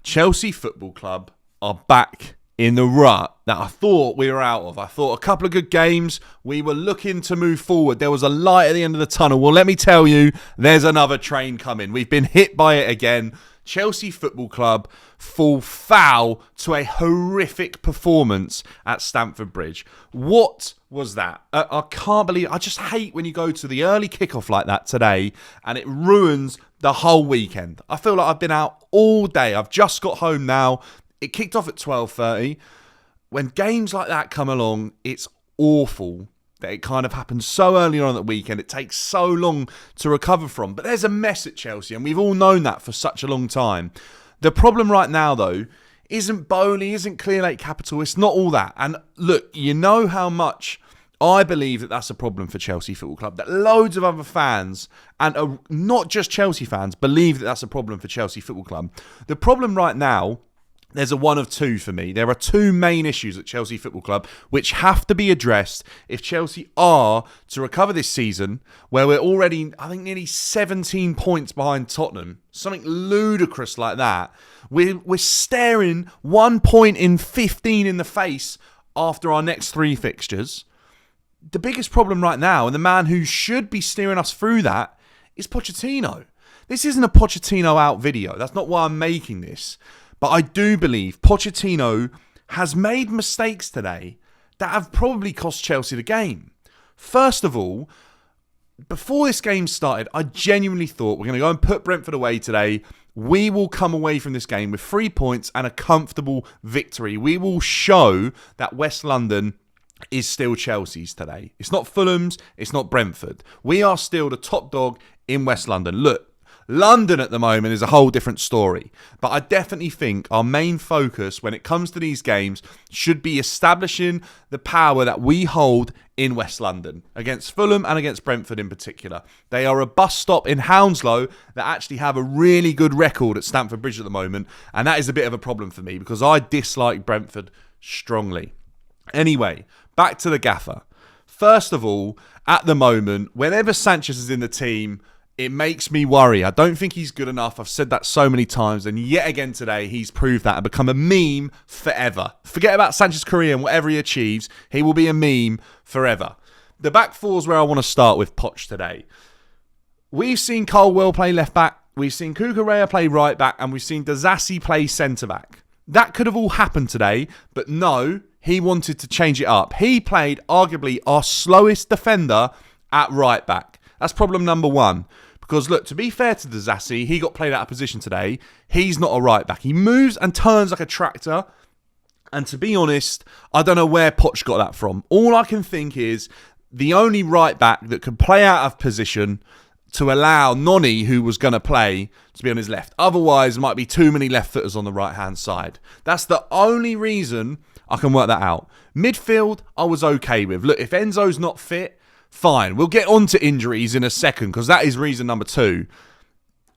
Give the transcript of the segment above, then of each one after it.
Chelsea Football Club are back in the rut that I thought we were out of. I thought a couple of good games, we were looking to move forward. There was a light at the end of the tunnel. Well, let me tell you, there's another train coming. We've been hit by it again. Chelsea Football Club fall foul to a horrific performance at Stamford Bridge. What was that? I can't believe. I just hate when you go to the early kickoff like that today and it ruins the whole weekend. I feel like I've been out all day. I've just got home now. It kicked off at 12:30. When games like that come along, it's awful that it kind of happens so early on at the weekend. It takes so long to recover from. But there's a mess at Chelsea, and we've all known that for such a long time. The problem right now, though, isn't Bowley, isn't Clear Lake Capital. It's not all that. And look, you know how much I believe that that's a problem for Chelsea Football Club. That loads of other fans, and not just Chelsea fans, believe that that's a problem for Chelsea Football Club. The problem right now, there's a one of two for me. There are two main issues at Chelsea Football Club which have to be addressed if Chelsea are to recover this season, where we're already, I think, nearly 17 points behind Tottenham. Something ludicrous like that. We're staring 1 point in 15 in the face after our next three fixtures. The biggest problem right now, and the man who should be steering us through that, is Pochettino. This isn't a Pochettino out video. That's not why I'm making this. But I do believe Pochettino has made mistakes today that have probably cost Chelsea the game. First of all, before this game started, I genuinely thought we're going to go and put Brentford away today. We will come away from this game with 3 points and a comfortable victory. We will show that West London is still Chelsea's today. It's not Fulham's, it's not Brentford. We are still the top dog in West London. Look, London at the moment is a whole different story. But I definitely think our main focus when it comes to these games should be establishing the power that we hold in West London against Fulham and against Brentford in particular. They are a bus stop in Hounslow that actually have a really good record at Stamford Bridge at the moment. And that is a bit of a problem for me because I dislike Brentford strongly. Anyway, back to the gaffer. First of all, at the moment, whenever Sanchez is in the team, it makes me worry. I don't think he's good enough. I've said that so many times. And yet again today, he's proved that and become a meme forever. Forget about Sanchez's career and whatever he achieves. He will be a meme forever. The back four is where I want to start with Poch today. We've seen Colwell play left back. We've seen Cucurella play right back. And we've seen Dazassi play centre back. That could have all happened today. But no, he wanted to change it up. He played arguably our slowest defender at right back. That's problem number one. Because, look, to be fair to Dazassi, he got played out of position today. He's not a right back. He moves and turns like a tractor. And to be honest, I don't know where Poch got that from. All I can think is the only right back that could play out of position to allow Noni, who was going to play, to be on his left. Otherwise, there might be too many left footers on the right-hand side. That's the only reason I can work that out. Midfield, I was okay with. Look, if Enzo's not fit, fine, we'll get on to injuries in a second because that is reason number two.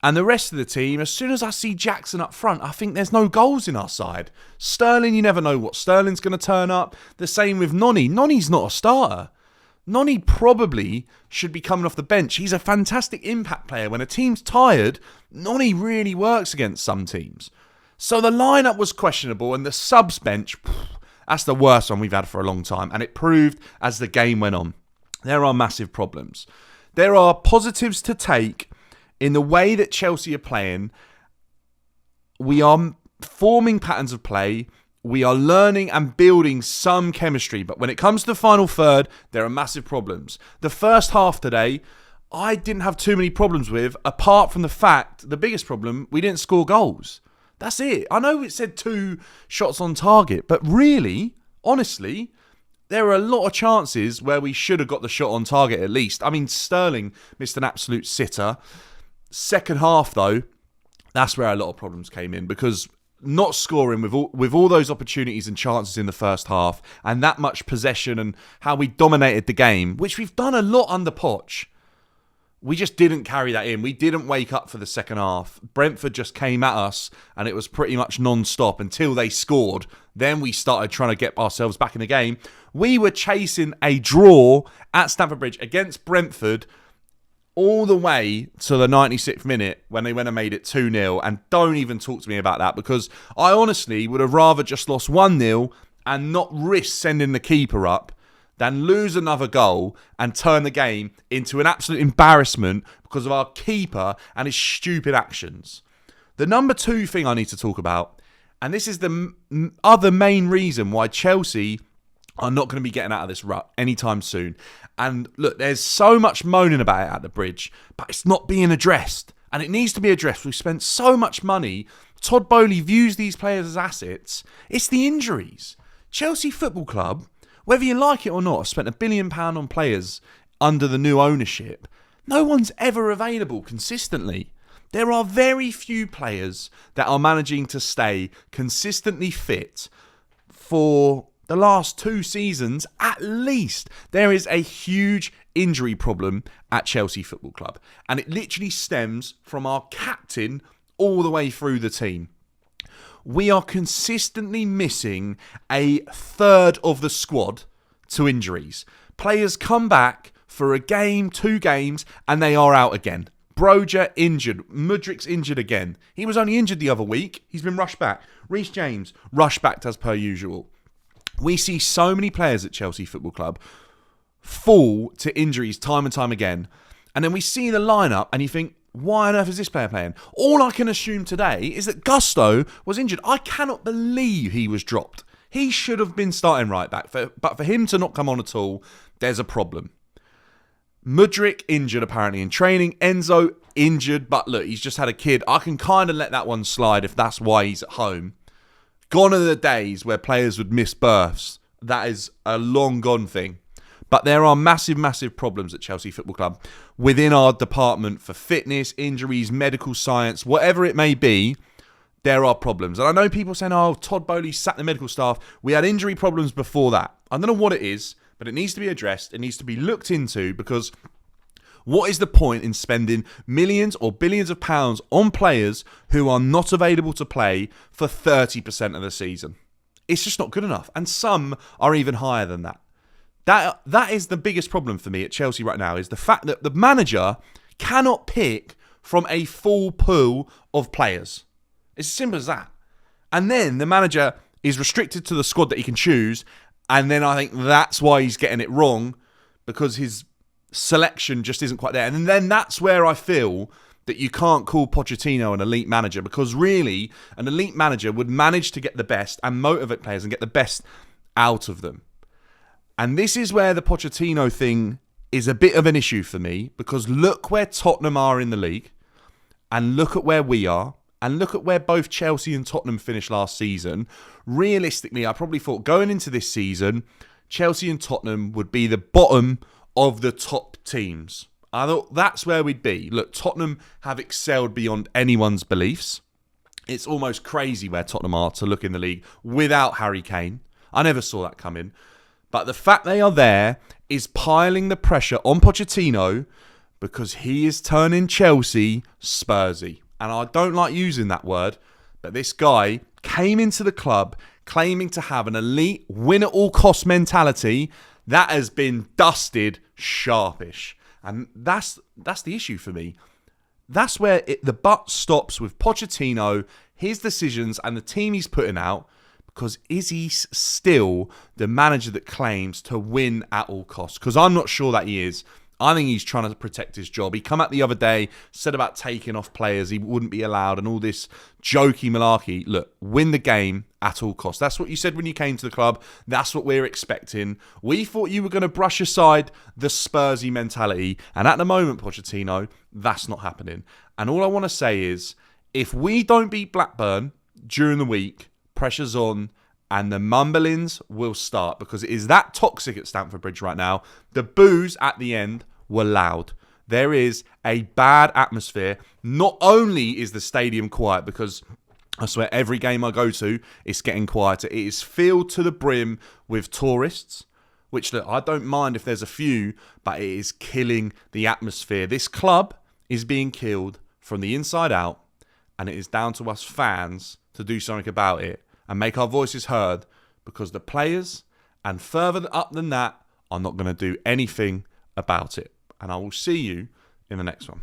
And the rest of the team, as soon as I see Jackson up front, I think there's no goals in our side. Sterling, you never know what Sterling's going to turn up. The same with Noni. Noni's not a starter. Noni probably should be coming off the bench. He's a fantastic impact player. When a team's tired, Noni really works against some teams. So the lineup was questionable and the subs bench, that's the worst one we've had for a long time. And it proved as the game went on. There are massive problems. There are positives to take in the way that Chelsea are playing. We are forming patterns of play. We are learning and building some chemistry. But when it comes to the final third, there are massive problems. The first half today, I didn't have too many problems with, apart from the fact, the biggest problem, we didn't score goals. That's it. I know it said 2 shots on target, but really, honestly, there are a lot of chances where we should have got the shot on target at least. I mean, Sterling missed an absolute sitter. Second half, though, that's where a lot of problems came in because not scoring with all those opportunities and chances in the first half and that much possession and how we dominated the game, which we've done a lot under Poch, we just didn't carry that in. We didn't wake up for the second half. Brentford just came at us and it was pretty much non-stop until they scored. Then we started trying to get ourselves back in the game. We were chasing a draw at Stamford Bridge against Brentford all the way to the 96th minute when they went and made it 2-0. And don't even talk to me about that, because I honestly would have rather just lost 1-0 and not risk sending the keeper up than lose another goal and turn the game into an absolute embarrassment because of our keeper and his stupid actions. The number 2 thing I need to talk about, and this is the other main reason why Chelsea are not going to be getting out of this rut anytime soon. And look, there's so much moaning about it at the Bridge, but it's not being addressed. And it needs to be addressed. We've spent so much money. Todd Boehly views these players as assets. It's the injuries. Chelsea Football Club, whether you like it or not, have spent £1 billion on players under the new ownership. No one's ever available consistently. There are very few players that are managing to stay consistently fit for the last 2 seasons at least. There is a huge injury problem at Chelsea Football Club, and it literally stems from our captain all the way through the team. We are consistently missing a third of the squad to injuries. Players come back for a game, 2 games, and they are out again. Broja injured. Mudrik's injured again. He was only injured the other week. He's been rushed back. Reece James, rushed back as per usual. We see so many players at Chelsea Football Club fall to injuries time and time again. And then we see the lineup and you think, why on earth is this player playing? All I can assume today is that Gusto was injured. I cannot believe he was dropped. He should have been starting right back. But for him to not come on at all, there's a problem. Mudryk injured apparently in training. Enzo injured, but look, he's just had a kid. I can kind of let that one slide if that's why he's at home. Gone are the days where players would miss births. That is a long gone thing. But there are massive, massive problems at Chelsea Football Club within our department for fitness, injuries, medical science, whatever it may be. There are problems. And I know people saying, oh, Todd Boehly sacked the medical staff. We had injury problems before that. I don't know what it is, but it needs to be addressed. It needs to be looked into, because what is the point in spending millions or billions of pounds on players who are not available to play for 30% of the season? It's just not good enough. And some are even higher than that. That is the biggest problem for me at Chelsea right now, is the fact that the manager cannot pick from a full pool of players. It's as simple as that. And then the manager is restricted to the squad that he can choose. And then I think that's why he's getting it wrong, because his selection just isn't quite there. And then that's where I feel that you can't call Pochettino an elite manager, because really an elite manager would manage to get the best and motivate players and get the best out of them. And this is where the Pochettino thing is a bit of an issue for me, because look where Tottenham are in the league, and look at where we are, and look at where both Chelsea and Tottenham finished last season. Realistically, I probably thought going into this season, Chelsea and Tottenham would be the bottom of the top teams. I thought that's where we'd be. Look, Tottenham have excelled beyond anyone's beliefs. It's almost crazy where Tottenham are to look in the league without Harry Kane. I never saw that coming. But the fact they are there is piling the pressure on Pochettino, because he is turning Chelsea Spursy. And I don't like using that word, but this guy came into the club claiming to have an elite win-at-all-cost mentality that has been dusted sharpish. And that's the issue for me. That's where the butt stops with Pochettino, his decisions and the team he's putting out. Because is he still the manager that claims to win at all costs? Because I'm not sure that he is. I think he's trying to protect his job. He come out the other day, said about taking off players, he wouldn't be allowed, and all this jokey malarkey. Look, win the game at all costs. That's what you said when you came to the club. That's what we're expecting. We thought you were going to brush aside the Spursy mentality, and at the moment, Pochettino, that's not happening. And all I want to say is, if we don't beat Blackburn during the week, pressure's on, and the mumblings will start, because it is that toxic at Stamford Bridge right now. The boos at the end were loud. There is a bad atmosphere. Not only is the stadium quiet, because I swear every game I go to, it's getting quieter. It is filled to the brim with tourists, which, look, I don't mind if there's a few, but it is killing the atmosphere. This club is being killed from the inside out, and it is down to us fans to do something about it and make our voices heard, because the players, and further up than that, are not going to do anything about it. And I will see you in the next one.